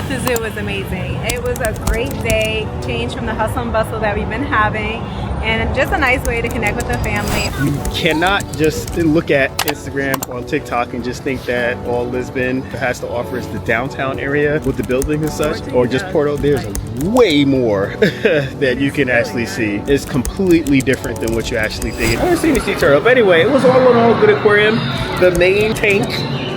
out the zoo was amazing. It was a great day, change from the hustle and bustle that we've been having, and just a nice way to connect with the family. You cannot just look at Instagram or TikTok and just think that all Lisbon has to offer is the downtown area with the buildings and such, or just Porto. There's way more that you can actually see. It's completely different than what you actually think. I haven't seen a sea turtle, but anyway, it was all in all good aquarium. The main tank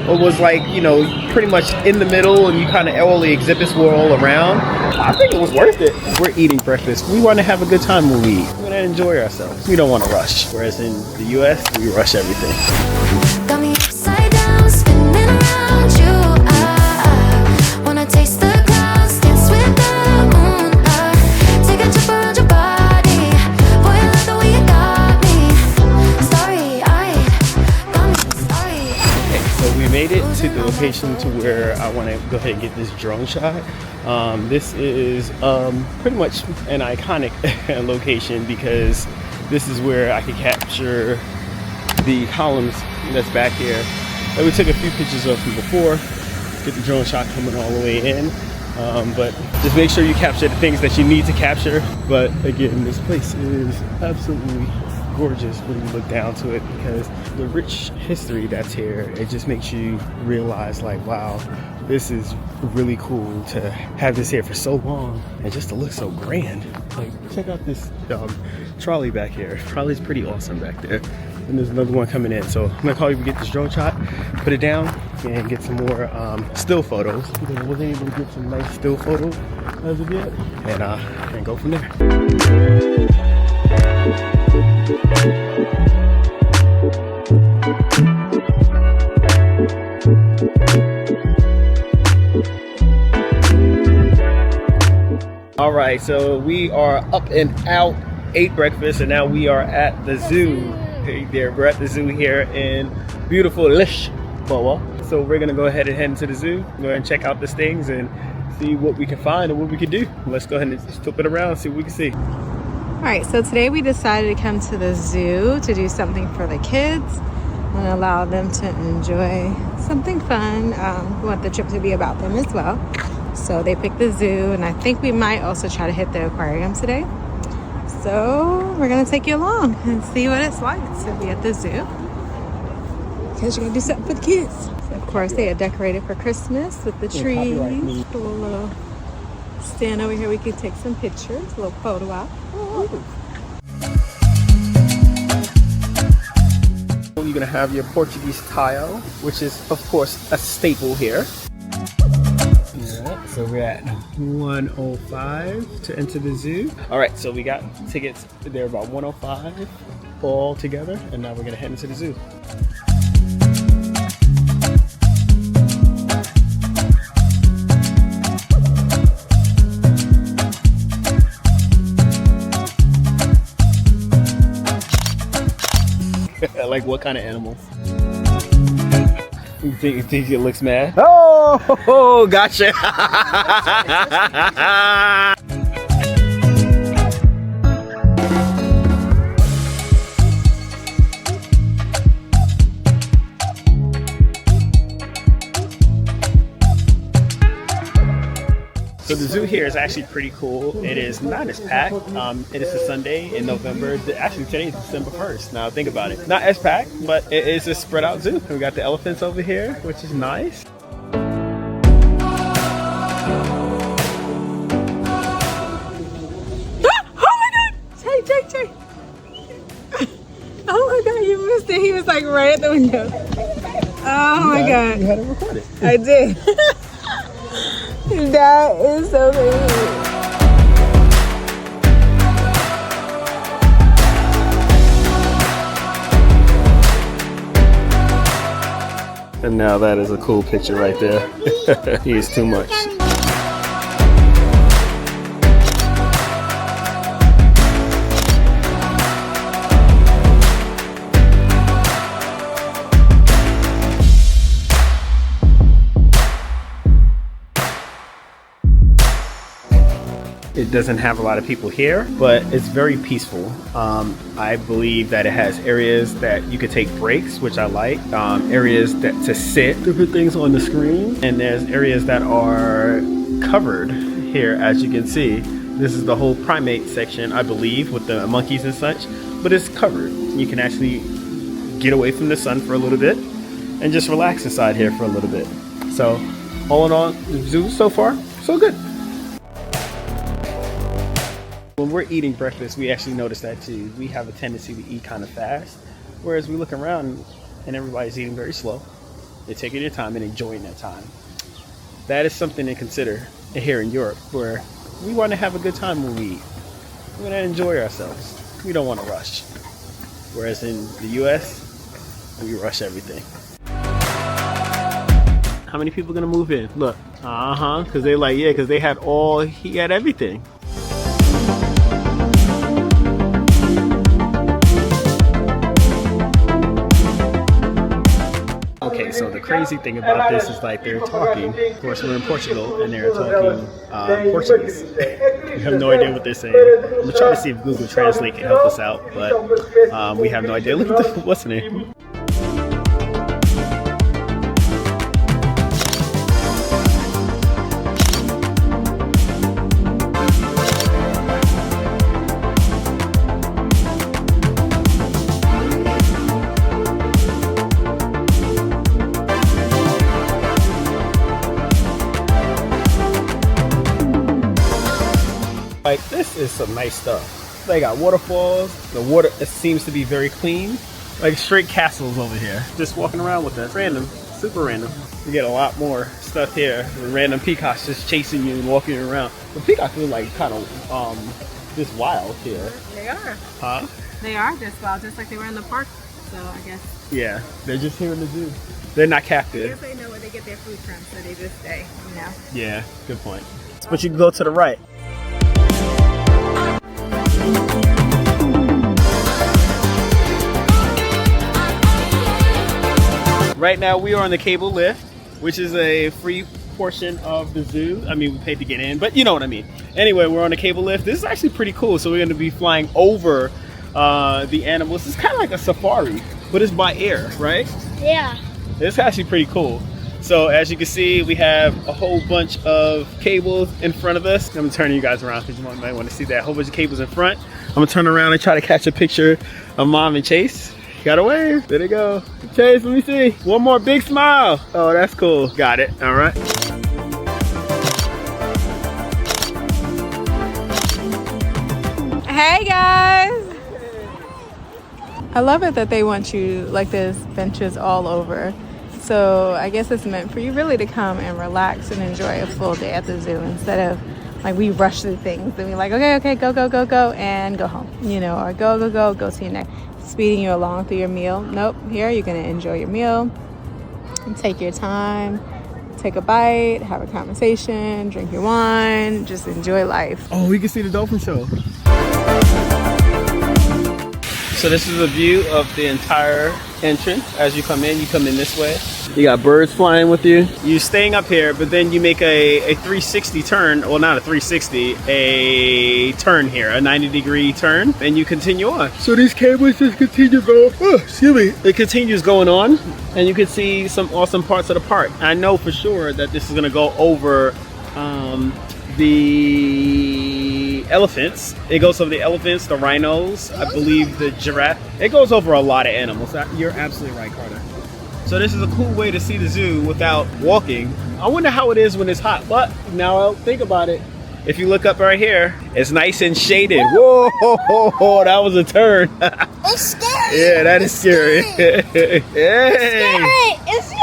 was like, you know, pretty much in the middle, and you kind of all the exhibits were all around. I think it was worth it. We're eating breakfast. We want to have a good time when we eat. We want to enjoy ourselves. We don't want to rush. Whereas in the US, we rush everything. Got me upside down, spinning around you. I wanna taste the clouds, dance with the moon. Take a trip around your body. Boy, I love the way you got me. Starry-eyed, got me starry-eyed. Okay, so we made it to the location to where I want to go ahead and get this drone shot. This is pretty much an iconic location because this is where I could capture the columns that's back here that we took a few pictures of from before. Get the drone shot coming all the way in, but just make sure you capture the things that you need to capture. But again, this place is absolutely gorgeous when you look down to it, because the rich history that's here, it just makes you realize like, wow, this is really cool to have this here for so long and just to look so grand. Like, check out this trolley back here. Trolley's pretty awesome back there. And there's another one coming in. So I'm gonna call you to get this drone shot, put it down, and get some more still photos, because I wasn't able to get some nice still photos as of yet, and go from there. All right, so we are up and out, ate breakfast, and now we are at the zoo. Hey there, we're at the zoo here in beautiful Lisbon. So we're gonna go ahead and head into the zoo, go ahead and check out these things and see what we can find and what we can do. Let's go ahead and just flip it around, see what we can see. All right, so today we decided to come to the zoo to do something for the kids and allow them to enjoy something fun. We want the trip to be about them as well. So they picked the zoo, and I think we might also try to hit the aquarium today. So we're gonna take you along and see what it's like to be at the zoo, because you're gonna do something for the kids. So of course, they had decorated for Christmas with the trees. A little stand over here, we can take some pictures, a little photo op. You're gonna have your Portuguese tile, which is of course a staple here. So we're at 105 to enter the zoo. All right, so we got tickets. They're about 105 all together, and now we're gonna head into the zoo. Like what kind of animals? You think it looks mad? Oh, gotcha. So the zoo here is actually pretty cool. It is not as packed. It is a Sunday in November. Actually, today is December 1st. Now think about it. Not as packed, but it is a spread out zoo. We got the elephants over here, which is nice. Oh my god, you missed it. He was like right at the window. Oh my god. You had it recorded. I did. That is so crazy. And now that is a cool picture right there. He is too much. It doesn't have a lot of people here, but it's very peaceful. I believe that it has areas that you could take breaks, which I like. Areas that to sit, different things on the screen. And there's areas that are covered here, as you can see. This is the whole primate section, I believe, with the monkeys and such, but it's covered. You can actually get away from the sun for a little bit and just relax inside here for a little bit. So all in all, the zoo so far, so good. When we're eating breakfast, we actually notice that too. We have a tendency to eat kind of fast, whereas we look around and everybody's eating very slow. They're taking their time and enjoying their time. That is something to consider here in Europe, where we want to have a good time when we eat. We want to enjoy ourselves. We don't want to rush. Whereas in the US, we rush everything. How many people are gonna move in? Look, because they like, yeah, because he had everything. Okay, so the crazy thing about this is like they're talking. Of course, we're in Portugal and they're talking Portuguese. We have no idea what they're saying. I'm gonna try to see if Google Translate can help us out, but we have no idea. Look at the, what's the name? Like, this is some nice stuff. They got waterfalls. The water, it seems to be very clean. Like straight castles over here. Just walking around with us. Random, super random. You get a lot more stuff here. Random peacocks just chasing you and walking around. The peacocks are like kind of just wild here. They are. Huh? They are just wild, just like they were in the park. So I guess. Yeah, they're just here in the zoo. They're not captive. I guess they know where they get their food from, so they just stay, you know? Yeah, good point. But you can go to the right. Right now we are on the cable lift, which is a free portion of the zoo. I mean, we paid to get in, but you know what I mean. Anyway, we're on the cable lift. This is actually pretty cool. So we're going to be flying over the animals. It's kind of like a safari, but it's by air, right? Yeah. It's actually pretty cool. So as you can see, we have a whole bunch of cables in front of us. I'm gonna turn you guys around because you might want to see that. A whole bunch of cables in front. I'm gonna turn around and try to catch a picture of Mom and Chase. Got a wave. There they go. Chase, let me see. One more big smile. Oh, that's cool. Got it. All right. Hey guys! I love it that they want you like this, benches all over. So I guess it's meant for you really to come and relax and enjoy a full day at the zoo instead of like we rush through things and we're like, okay, go, and go home, you know, or go to your next, speeding you along through your meal. Nope, here you're gonna enjoy your meal and take your time, take a bite, have a conversation, drink your wine, just enjoy life. Oh, we can see the dolphin show. So this is a view of the entire entrance. As you come in this way. You got birds flying with you. You're staying up here, but then you make a 360 turn. Well, not a 360, a turn here, a 90-degree turn, and you continue on. So these cables just continue going, it continues going on, and you can see some awesome parts of the park. I know for sure that this is gonna go over the elephants. It goes over the elephants, the rhinos, I believe the giraffe. It goes over a lot of animals. You're absolutely right, Carter. So this is a cool way to see the zoo without walking. I wonder how it is when it's hot, but now I'll think about it. If you look up right here, it's nice and shaded. Whoa, that was a turn. It's scary. Yeah, that is scary. Hey. It's scary.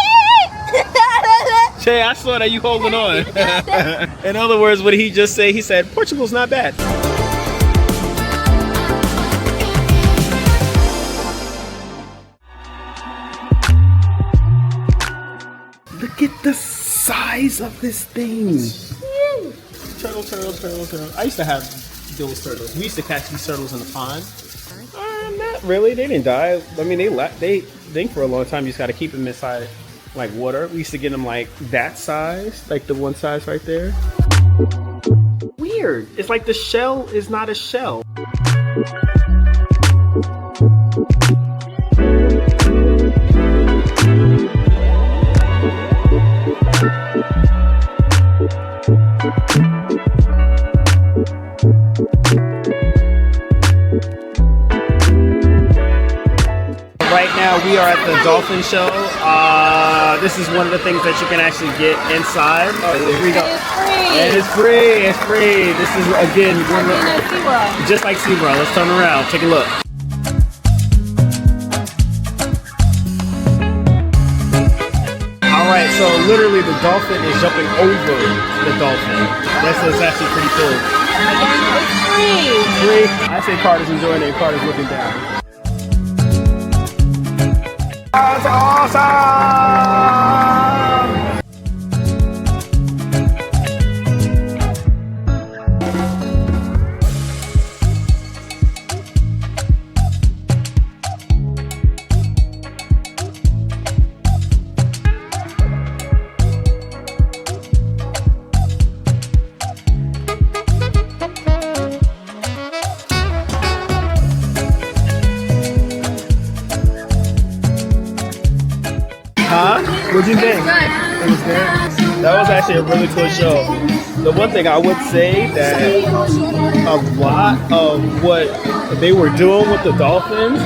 Che, I saw that you holding on. In other words, what did he just say? He said, Portugal's not bad. Look at the size of this thing. Turtle. I used to have those turtles. We used to catch these turtles in the pond. Not really. They didn't die. I mean, they think for a long time. You just got to keep them inside like water. We used to get them like that size, like the one size right there. Weird. It's like the shell is not a shell. Right now we are at the Dolphin show. This is one of the things that you can actually get inside. Oh, there we go. And it's free. It's free. This is again one of the, just like SeaWorld. Let's turn around. Take a look. All right. So literally, the dolphin is jumping over the dolphin. That's actually pretty cool. It's free. Free. I say Carter's enjoying it. Carter's looking down. That's awesome! Huh? What'd you think? It was good. That was actually a really cool show. The one thing I would say that a lot of what they were doing with the dolphins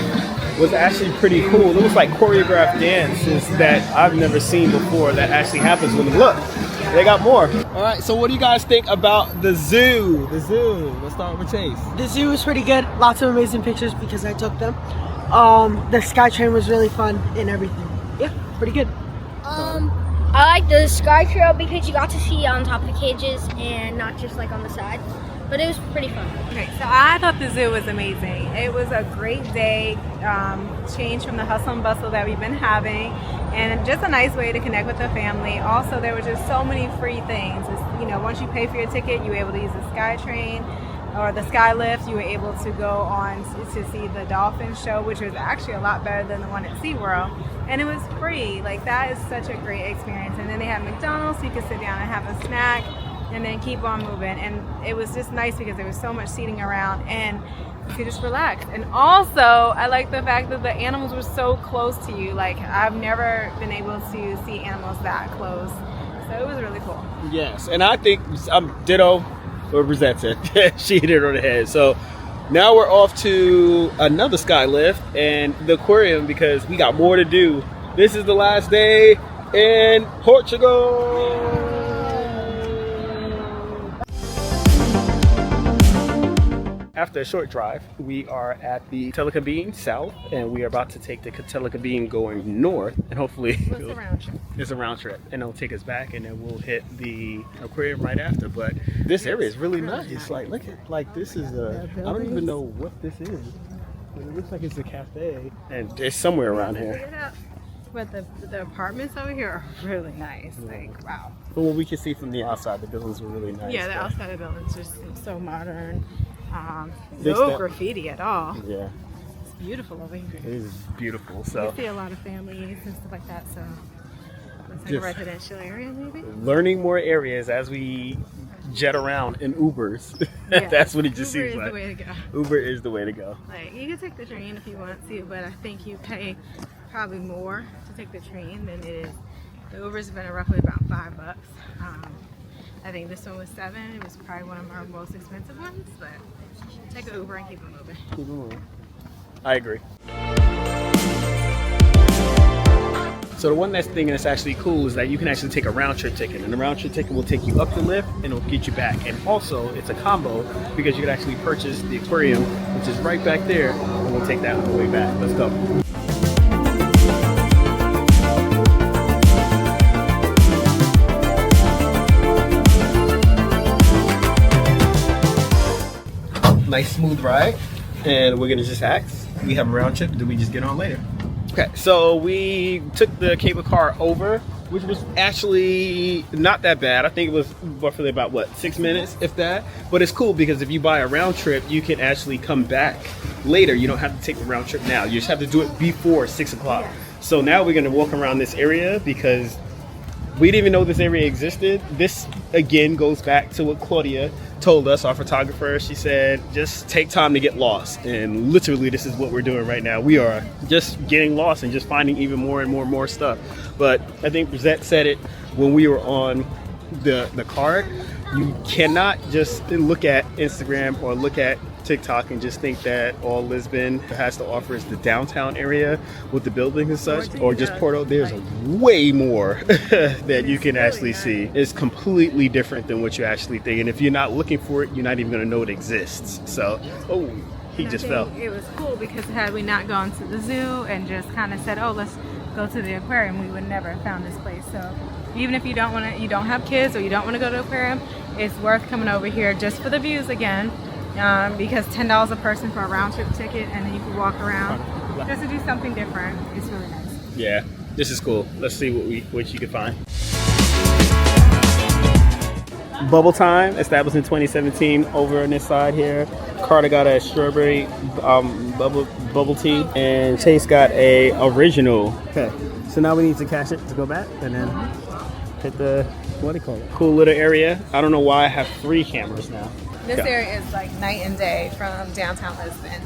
was actually pretty cool. It was like choreographed dances that I've never seen before that actually happens when you look. They got more. All right, so what do you guys think about the zoo? The zoo. Let's start with Chase. The zoo was pretty good. Lots of amazing pictures because I took them. The SkyTrain was really fun and everything. Yeah, pretty good. I like the sky trail because you got to see on top of the cages and not just like on the side. But it was pretty fun. Okay, so I thought the zoo was amazing. It was a great day, change from the hustle and bustle that we've been having, and just a nice way to connect with the family. Also, there were just so many free things. You know, once you pay for your ticket, you were able to use the SkyTrain or the Skylift. You were able to go on to see the Dolphin show, which was actually a lot better than the one at SeaWorld. And it was free. Like, that is such a great experience. And then they have McDonald's, so you could sit down and have a snack and then keep on moving. And it was just nice because there was so much seating around and you could just relax. And also, I like the fact that the animals were so close to you. Like, I've never been able to see animals that close. So it was really cool. Yes, and I think ditto represents it. She hit it on the head. So now we're off to another sky lift and the aquarium because we got more to do. This is the last day in Portugal. After a short drive, we are at the Telecabine south, and we are about to take the Telecabine going north, and hopefully It's a round trip. it's a round trip, and it'll take us back, and then we'll hit the aquarium right after. But this area is really nice. Like, look at, like, this is a, I don't even know what this is. It looks like it's a cafe, and it's somewhere around here. But the apartments over here are really nice. Like, wow. But what we can see from the outside, the buildings are really nice. Yeah, the but- outside of the buildings just seem so modern. This No that- graffiti at all. Yeah, It's beautiful over here. it is beautiful. You So see a lot of families and stuff like that, so it's like Just- a residential area maybe. learning more areas as we jet around in Ubers. Yeah. That's what it just Uber seems is like. the way to go. Uber is the way to go. Like, you can take the train if you want to, but I think you pay probably more to take the train than it is. The Uber's been roughly about $5. I think this one was $7. It was probably one of our most expensive ones, but take an Uber and keep it moving. Keep it moving. I agree. So the one next thing that's actually cool is that you can actually take a round trip ticket, and the round trip ticket will take you up the lift and it'll get you back. And also it's a combo because you can actually purchase the aquarium, which is right back there, and we'll take that on the way back. Let's go. Nice smooth ride, and we're gonna just ask. We have a round trip. Do we just get on later? Okay, so we took the cable car over, which was actually not that bad. I think it was roughly about, what, 6 minutes, if that. But it's cool because if you buy a round trip, you can actually come back later. You don't have to take the round trip now. You just have to do it before 6 o'clock. So now we're gonna walk around this area because We didn't even know this area existed. This again goes back to what Claudia told us, our photographer. She said, just take time to get lost. And literally this is what we're doing right now. We are just getting lost and just finding even more and more stuff. But I think Rosette said it when we were on the card. You cannot just look at Instagram or look at TikTok and just think that all Lisbon has to offer is the downtown area with the buildings and such, or just Porto. There's way more that you can actually see. It's completely different than what you actually think, and if you're not looking for it, you're not even going to know it exists. So, oh, he just fell. It was cool because had we not gone to the zoo and just kind of said, oh, let's go to the aquarium, we would never have found this place. So even if you don't have kids or you don't want to go to the aquarium, it's worth coming over here just for the views again. Because $10 a person for a round trip ticket, and then you can walk around just to do something different. It's really nice. Yeah, this is cool. Let's see what you can find. Bubble Time, established in 2017, over on this side here. Carter got a strawberry bubble tea, and Chase got a original. Okay, so now we need to cash it to go back, and then hit the, what do you call it? Cool little area. I don't know why I have 3 cameras now. This area is like night and day from downtown Lisbon.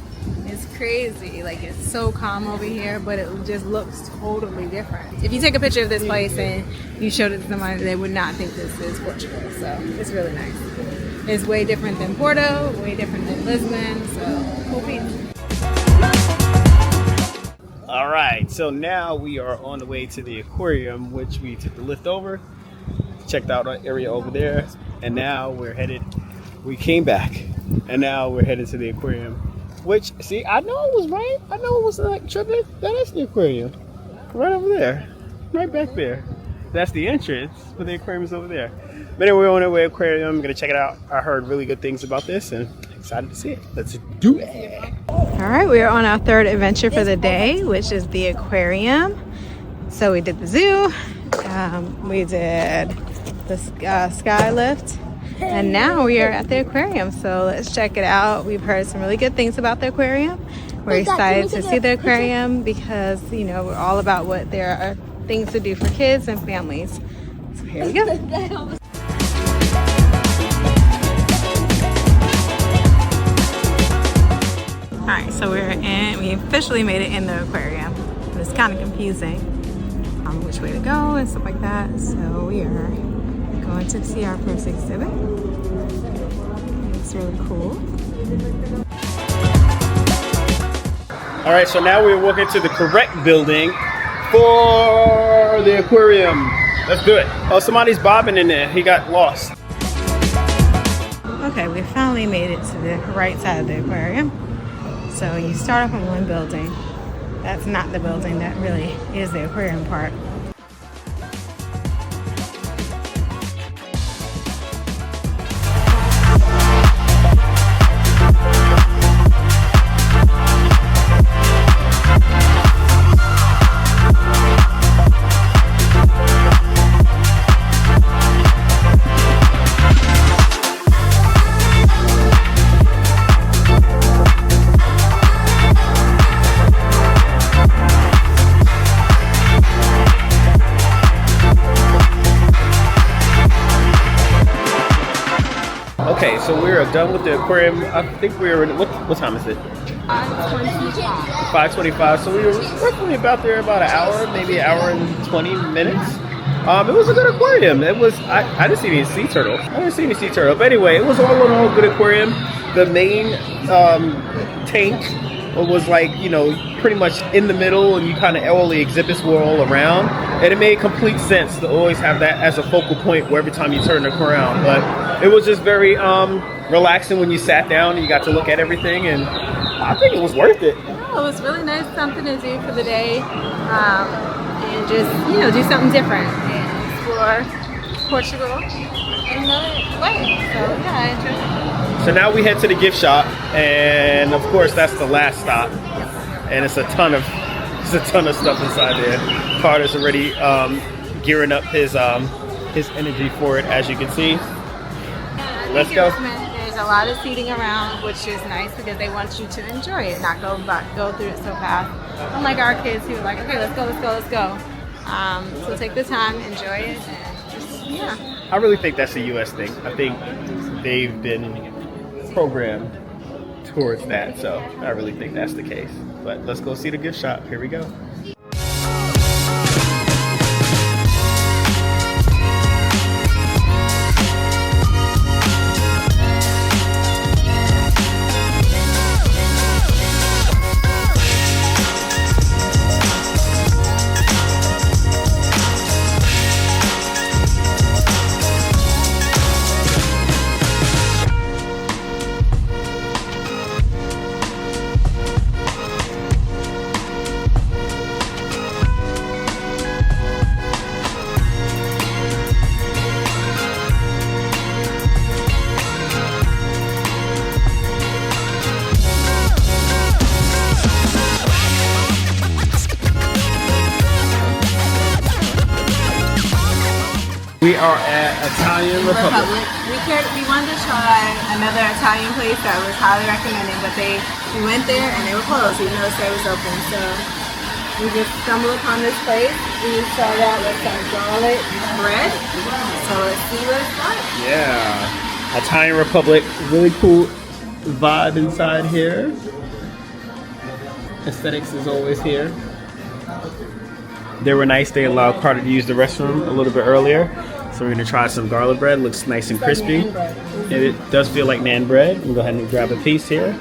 It's crazy. Like, it's so calm over here, but it just looks totally different. If you take a picture of this place and you showed it to somebody, they would not think this is Portugal. So it's really nice. It's way different than Porto, way different than Lisbon. So cool piece. All right, so now we are on the way to the aquarium, which we took the lift over, checked out our area over there, and now we're headed. We came back, and now we're headed to the aquarium. Which, see, I know it was right. I know it was like tripping. That is the aquarium, right over there, right back there. That's the entrance, but the aquarium is over there. But anyway, we're on our way to the aquarium. I'm gonna check it out. I heard really good things about this, and excited to see it. Let's do it. All right, we are on our third adventure for the day, which is the aquarium. So we did the zoo, we did the sky lift. And now we are at the aquarium, so let's check it out. We've heard some really good things about the aquarium. We're excited to see the aquarium because, you know, we're all about what there are things to do for kids and families. So here we go. All right, so we officially made it in the aquarium. It's kind of confusing which way to go and stuff like that. So we are going to see our first exhibit. It's really cool. All right, so now we're walking to the correct building for the aquarium. Let's do it. Oh, somebody's bobbing in there. He got lost. Okay, we finally made it to the right side of the aquarium. So you start off in one building. That's not the building, that really is the aquarium part. Okay, so we are done with the aquarium. I think we were in, what time is it? 5:25. So we were roughly about there about an hour, maybe an hour and 20 minutes. It was a good aquarium. It was, I didn't see any sea turtles. But anyway, it was all in all good aquarium. The main tank was like, you know, pretty much in the middle, and you kind of all the exhibits were all around. And it made complete sense to always have that as a focal point where every time you turn the around. But it was just very relaxing when you sat down and you got to look at everything, and I think it was worth it. Yeah, it was really nice, something to do for the day, and just, you know, do something different and explore Portugal in another way. So yeah, I enjoyed it. So now we head to the gift shop, and of course that's the last stop. And it's a ton of stuff inside there. Carter's already gearing up his energy for it, as you can see. Let's go. There's a lot of seating around, which is nice because they want you to enjoy it, not go through it so fast. Unlike our kids who are like, okay, let's go. So take the time, enjoy it. Yeah. I really think that's a U.S. thing. I think they've been programmed towards that, so I really think that's the case. But let's go see the gift shop. Here we go. We are at Italian Republic. We wanted to try another Italian place that was highly recommended, but we went there and they were closed even though the store was open. So we just stumbled upon this place. We started out with some garlic bread. So let's see what it's like. Yeah. Italian Republic, really cool vibe inside here. Aesthetics is always here. They were nice. They allowed Carter to use the restroom a little bit earlier. So we're gonna try some garlic bread. Looks nice and crispy. And it does feel like naan bread. We'll go ahead and grab a piece here.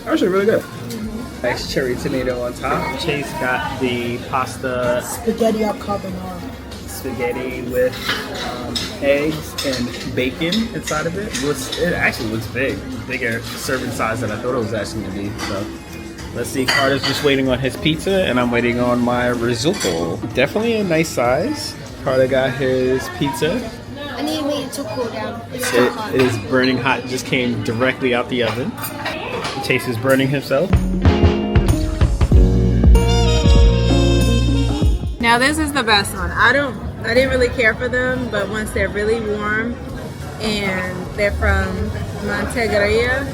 Actually really good. Nice cherry tomato on top. Chase got the pasta. Spaghetti al carbonara. Spaghetti with eggs and bacon inside of it. It actually looks big. Bigger serving size than I thought it was actually gonna be. So let's see. Carter's just waiting on his pizza and I'm waiting on my risotto. Definitely a nice size. Carter got his pizza. I need to wait to cool down. It's still hot. It is burning hot. It just came directly out the oven. Chase is burning himself. Now this is the best one. I didn't really care for them, but once they're really warm and they're from Montegria,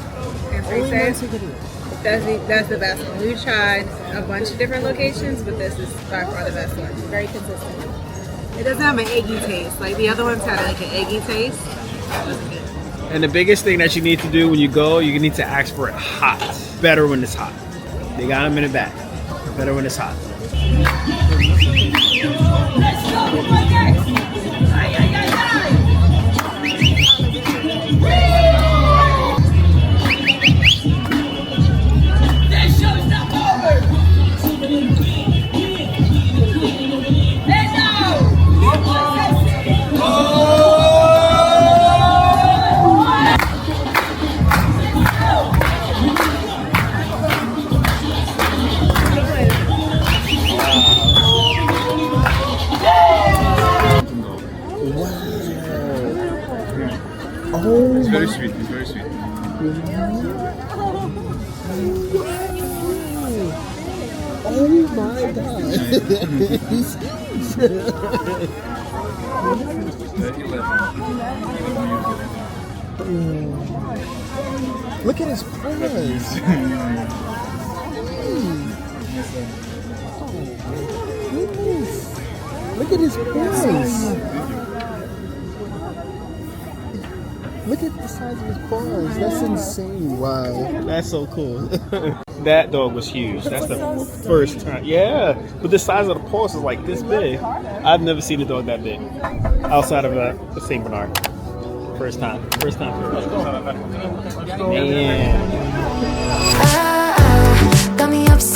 that's the best one. We've tried a bunch of different locations, but this is by far the best one. Very consistent. It doesn't have an eggy taste. Like the other ones had like an eggy taste. That wasn't good. And the biggest thing that you need to do when you go, you need to ask for it hot. Better when it's hot. They got them in the back. Better when it's hot. It's very sweet. It's very sweet. Oh my god. Look at his paws. Look at his paws. Look at the size of his paws. That's insane. Wow. That's so cool. That dog was huge. That's the first time. Yeah. But the size of the paws is like this big. I've never seen a dog that big. Outside of a St. Bernard. First time. First time for us. Man. Got me upset.